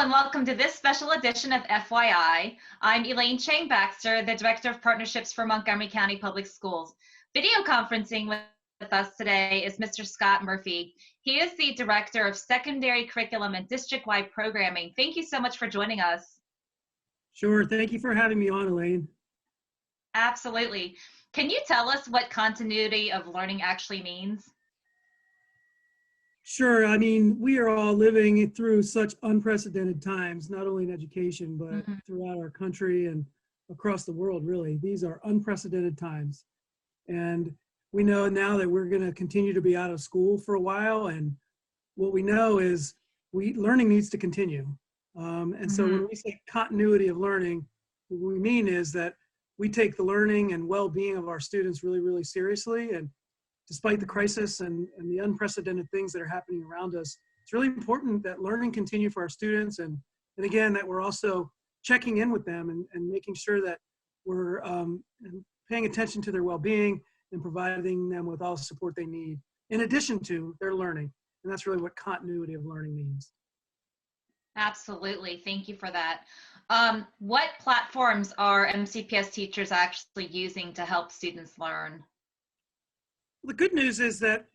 and welcome to this special edition of FYI. I'm Elaine Chang-Baxter, the Director of Partnerships for Montgomery County Public Schools. Video conferencing with us today is Mr. Scott Murphy. He is the Director of Secondary Curriculum and District-Wide Programming. Thank you so much for joining us. Sure, thank you for having me on, Elaine. Absolutely. Can you tell us what continuity of learning actually means? Sure, I mean, we are all living through such unprecedented times, not only in education, but throughout our country and across the world, really. These are unprecedented times. And we know now that we're going to continue to be out of school for a while. And what we know is learning needs to continue. So when we say continuity of learning, what we mean is that we take the learning and well-being of our students really, really seriously. And despite the crisis and the unprecedented things that are happening around us, it's really important that learning continue for our students. And again, that we're also checking in with them and making sure that we're paying attention to their well-being and providing them with all the support they need, in addition to their learning. And that's really what continuity of learning means. Absolutely. Thank you for that. What platforms are MCPS teachers actually using to help students learn? The good news is that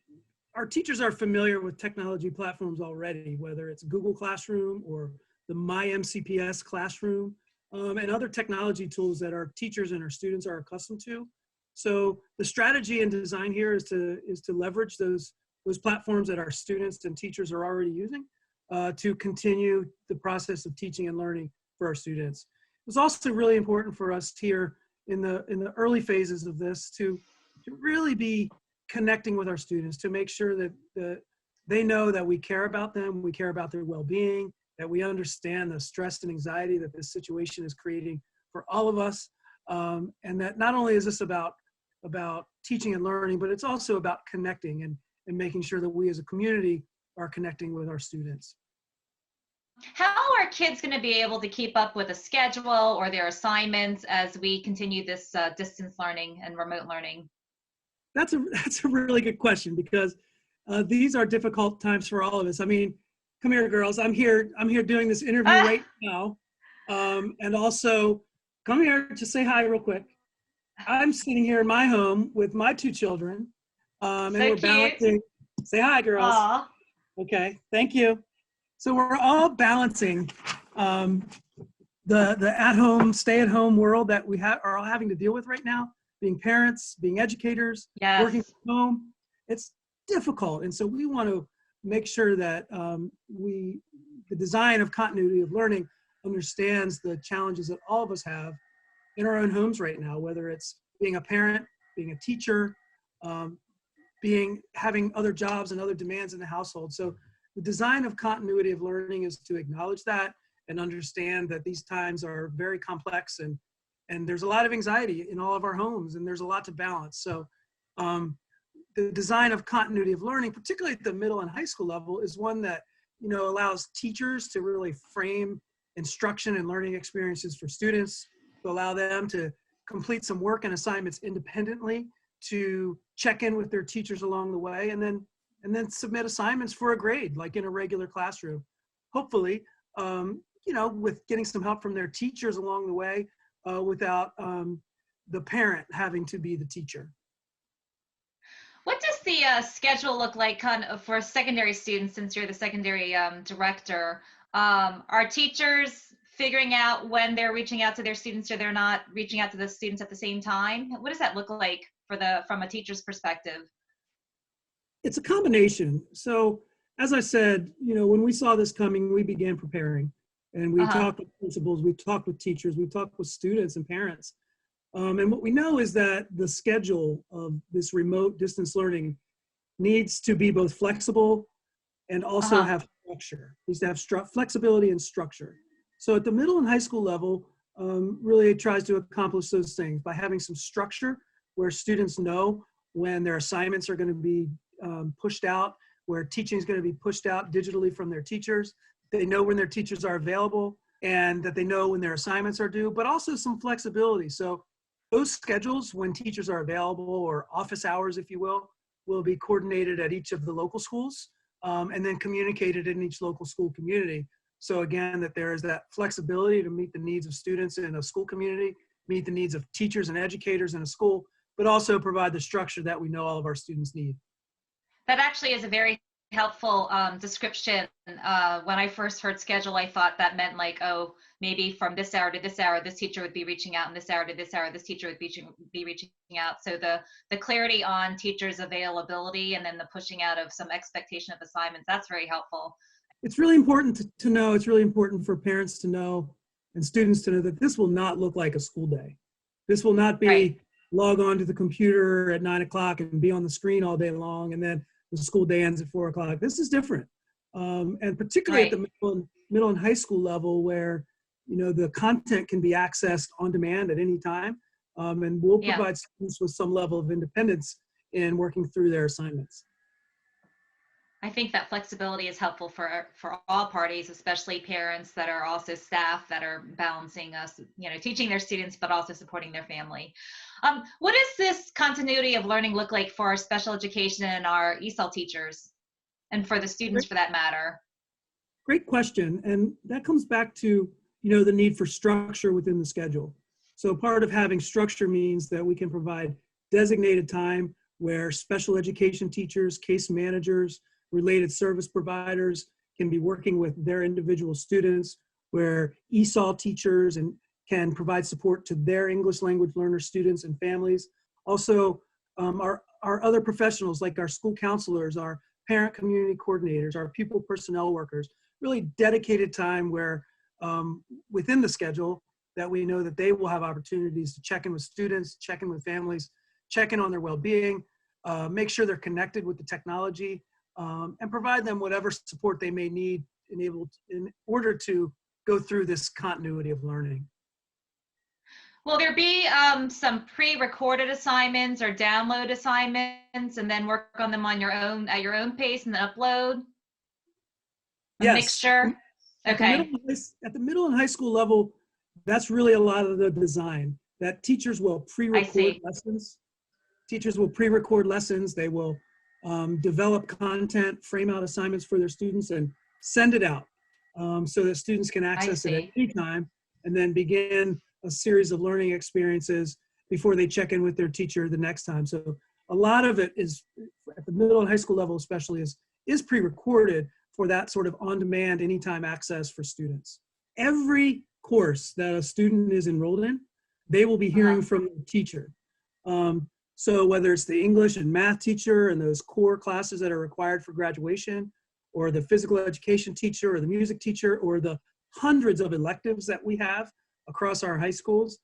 our teachers are familiar with technology platforms already, whether it's Google Classroom or the My MCPS Classroom and other technology tools that our teachers and our students are accustomed to. So the strategy and design here is to leverage those platforms that our students and teachers are already using to continue the process of teaching and learning for our students. It was also really important for us here in the early phases of this to really be connecting with our students, to make sure that they know that we care about them, we care about their well-being, that we understand the stress and anxiety that this situation is creating for all of us, and that not only is this about teaching and learning, but it's also about connecting and making sure that we as a community are connecting with our students. How are kids going to be able to keep up with a schedule or their assignments as we continue this distance learning and remote learning? That's a really good question, because these are difficult times for all of us. I mean, come here, girls. I'm here doing this interview right now, and also come here to say hi real quick. I'm sitting here in my home with my two children, and we're balancing. Say hi, girls. Aww. Okay, thank you. So we're all balancing the at-home, stay-at-home world that we are all having to deal with right now. Being parents, being educators, working from home, it's difficult. And so we want to make sure that the design of continuity of learning understands the challenges that all of us have in our own homes right now, whether it's being a parent, being a teacher, having other jobs and other demands in the household. So the design of continuity of learning is to acknowledge that and understand that these times are very complex and there's a lot of anxiety in all of our homes, and there's a lot to balance. So the design of continuity of learning, particularly at the middle and high school level, is one that allows teachers to really frame instruction and learning experiences for students, to allow them to complete some work and assignments independently, to check in with their teachers along the way, and then submit assignments for a grade, like in a regular classroom. Hopefully, with getting some help from their teachers along the way, without the parent having to be the teacher. What does the schedule look like for secondary students, since you're the secondary director? Are teachers figuring out when they're reaching out to their students, or they're not reaching out to the students at the same time? What does that look like from a teacher's perspective? It's a combination. So as I said, when we saw this coming, we began preparing. And we talked with principals, we talked with teachers, we talked with students and parents. And what we know is that the schedule of this remote distance learning needs to be both flexible and also have structure. It needs to have flexibility and structure. So at the middle and high school level, really it tries to accomplish those things by having some structure where students know when their assignments are going to be pushed out, where teaching is going to be pushed out digitally from their teachers. They know when their teachers are available and that they know when their assignments are due, but also some flexibility. So those schedules, when teachers are available, or office hours, if you will be coordinated at each of the local schools and then communicated in each local school community So again, that there is that flexibility to meet the needs of students in a school community, meet the needs of teachers and educators in a school, but also provide the structure that we know all of our students need. That actually is a very helpful description. When I first heard schedule, I thought that meant like, oh, maybe from this hour to this hour, this teacher would be reaching out, and this hour to this hour, this teacher would be reaching out. So the clarity on teachers' availability and then the pushing out of some expectation of assignments, that's very helpful. It's really important to know, it's really important for parents to know and students to know that this will not look like a school day. This will not be Right. log on to the computer at 9 o'clock and be on the screen all day long, and then the school day ends at 4 o'clock. This is different. And particularly Right. at the middle and high school level, where the content can be accessed on demand at any time, and we'll Yeah. provide students with some level of independence in working through their assignments. I think that flexibility is helpful for all parties, especially parents that are also staff that are balancing us, teaching their students, but also supporting their family. What does this continuity of learning look like for our special education and our ESOL teachers, and for the students for that matter? Great question. And that comes back to, the need for structure within the schedule. So part of having structure means that we can provide designated time where special education teachers, case managers, related service providers can be working with their individual students, where ESOL teachers can provide support to their English language learner students and families. Also, our other professionals like our school counselors, our parent community coordinators, our pupil personnel workers, really dedicated time where within the schedule that we know that they will have opportunities to check in with students, check in with families, check in on their well-being, make sure they're connected with the technology, and provide them whatever support they may need in order to go through this continuity of learning. Will there be some pre-recorded assignments or download assignments, and then work on them on your own at your own pace and then upload? Yes. Mixture? Okay. At the middle and high school level, that's really a lot of the design, that teachers will pre-record lessons. Teachers will pre-record lessons. They will develop content, frame out assignments for their students, and send it out so that students can access it at any time, and then begin a series of learning experiences before they check in with their teacher the next time. So a lot of it is, at the middle and high school level especially, is pre-recorded for that sort of on-demand, anytime access for students. Every course that a student is enrolled in, they will be hearing from the teacher. So whether it's the English and math teacher and those core classes that are required for graduation, or the physical education teacher, or the music teacher, or the hundreds of electives that we have across our high schools,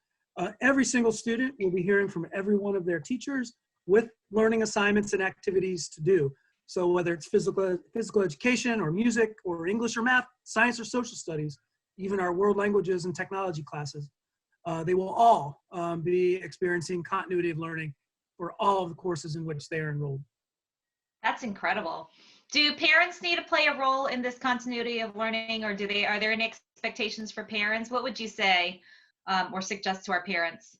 every single student will be hearing from every one of their teachers with learning assignments and activities to do. So whether it's physical education or music or English or math, science or social studies, even our world languages and technology classes, they will all be experiencing continuity of learning for all of the courses in which they are enrolled. That's incredible. Do parents need to play a role in this continuity of learning, or are there any expectations for parents? What would you say or suggest to our parents?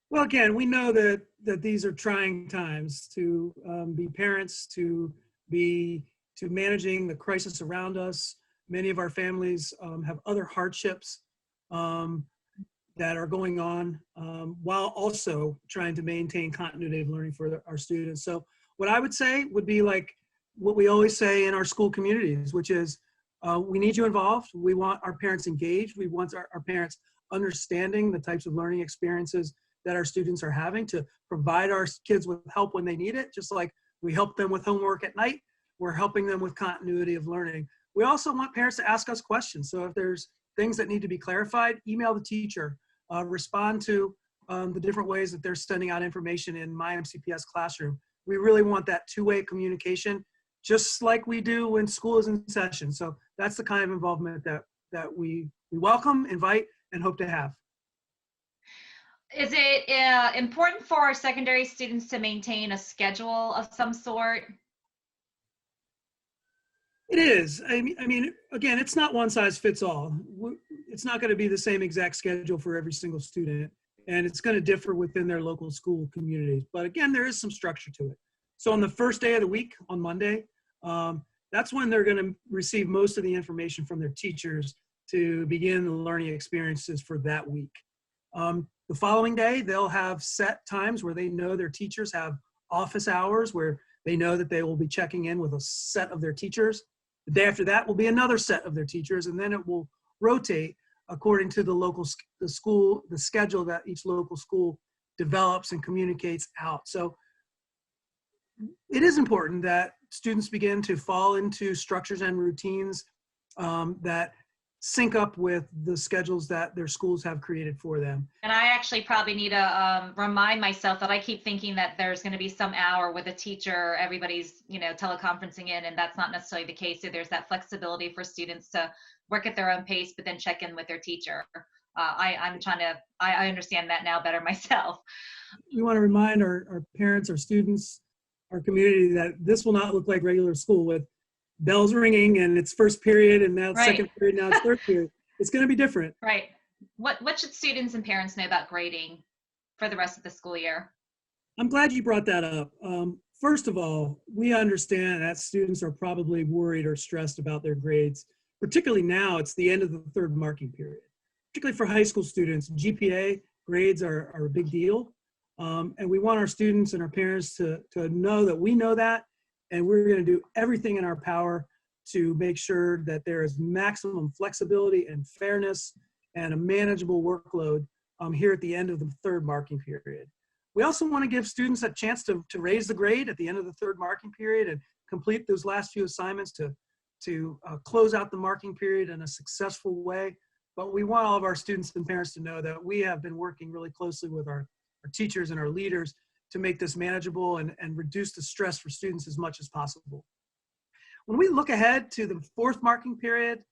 Well, again, we know that these are trying times to be parents, to managing the crisis around us. Many of our families have other hardships that are going on while also trying to maintain continuity of learning for our students. So what I would say would be like what we always say in our school communities, which is we need you involved. We want our parents engaged. We want our parents understanding the types of learning experiences that our students are having, to provide our kids with help when they need it. Just like we help them with homework at night, we're helping them with continuity of learning. We also want parents to ask us questions. So if there's things that need to be clarified, email the teacher, respond to the different ways that they're sending out information in My MCPS Classroom. We really want that two-way communication, just like we do when school is in session. So that's the kind of involvement that we welcome, invite, and hope to have. Is it important for our secondary students to maintain a schedule of some sort? It is. I mean, again, it's not one size fits all. It's not going to be the same exact schedule for every single student, and it's going to differ within their local school communities. But again, there is some structure to it. So on the first day of the week, on Monday, that's when they're going to receive most of the information from their teachers to begin the learning experiences for that week. The following day, they'll have set times where they know their teachers have office hours where they know that they will be checking in with a set of their teachers. The day after that will be another set of their teachers, and then it will rotate according to the schedule that each local school develops and communicates out. So it is important that students begin to fall into structures and routines that sync up with the schedules that their schools have created for them. And I actually probably need to remind myself that I keep thinking that there's going to be some hour with a teacher, everybody's, teleconferencing in, and that's not necessarily the case. So there's that flexibility for students to work at their own pace, but then check in with their teacher. I understand that now better myself. We want to remind our parents, our students, our community that this will not look like regular school with bells ringing and it's first period and now it's second period, now it's third period. It's going to be different. Right. What should students and parents know about grading for the rest of the school year? I'm glad you brought that up. First of all, we understand that students are probably worried or stressed about their grades, particularly now it's the end of the third marking period. Particularly for high school students, GPA grades are a big deal. And we want our students and our parents to know that we know that, and we're going to do everything in our power to make sure that there is maximum flexibility and fairness and a manageable workload here at the end of the third marking period. We also want to give students a chance to raise the grade at the end of the third marking period and complete those last few assignments to close out the marking period in a successful way. But we want all of our students and parents to know that we have been working really closely with our teachers and our leaders to make this manageable and reduce the stress for students as much as possible. When we look ahead to the fourth marking period,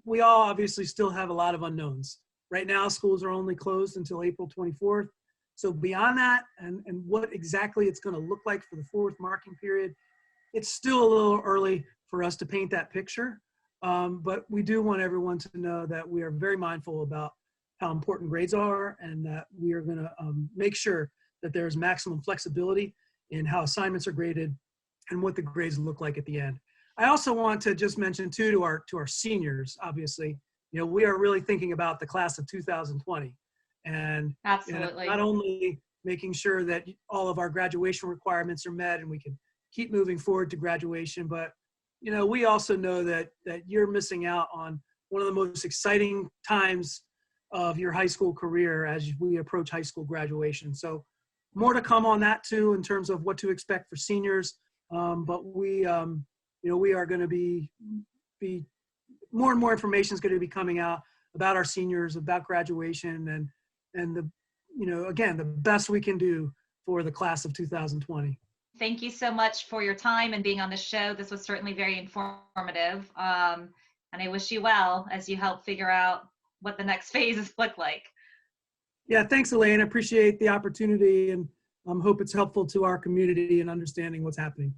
we all obviously still have a lot of unknowns. Right now, schools are only closed until April 24th. So beyond that, and what exactly it's going to look like for the fourth marking period, it's still a little early for us to paint that picture. But we do want everyone to know that we are very mindful about how important grades are and that we are going to make sure that there's maximum flexibility in how assignments are graded and what the grades look like at the end. I also want to just mention too to our seniors, obviously, we are really thinking about the class of 2020 and absolutely not only making sure that all of our graduation requirements are met and we can keep moving forward to graduation, but we also know that you're missing out on one of the most exciting times of your high school career as we approach high school graduation. So more to come on that too in terms of what to expect for seniors. But we are going to be more and more information is going to be coming out about our seniors, about graduation, and again, the best we can do for the class of 2020. Thank you so much for your time and being on the show. This was certainly very informative. And I wish you well as you help figure out what the next phases look like. Yeah, thanks, Elaine. I appreciate the opportunity and hope it's helpful to our community in understanding what's happening.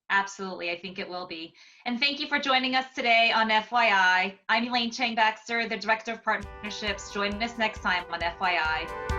Absolutely, I think it will be. And thank you for joining us today on FYI. I'm Elaine Chang-Baxter, the Director of Partnerships. Join us next time on FYI.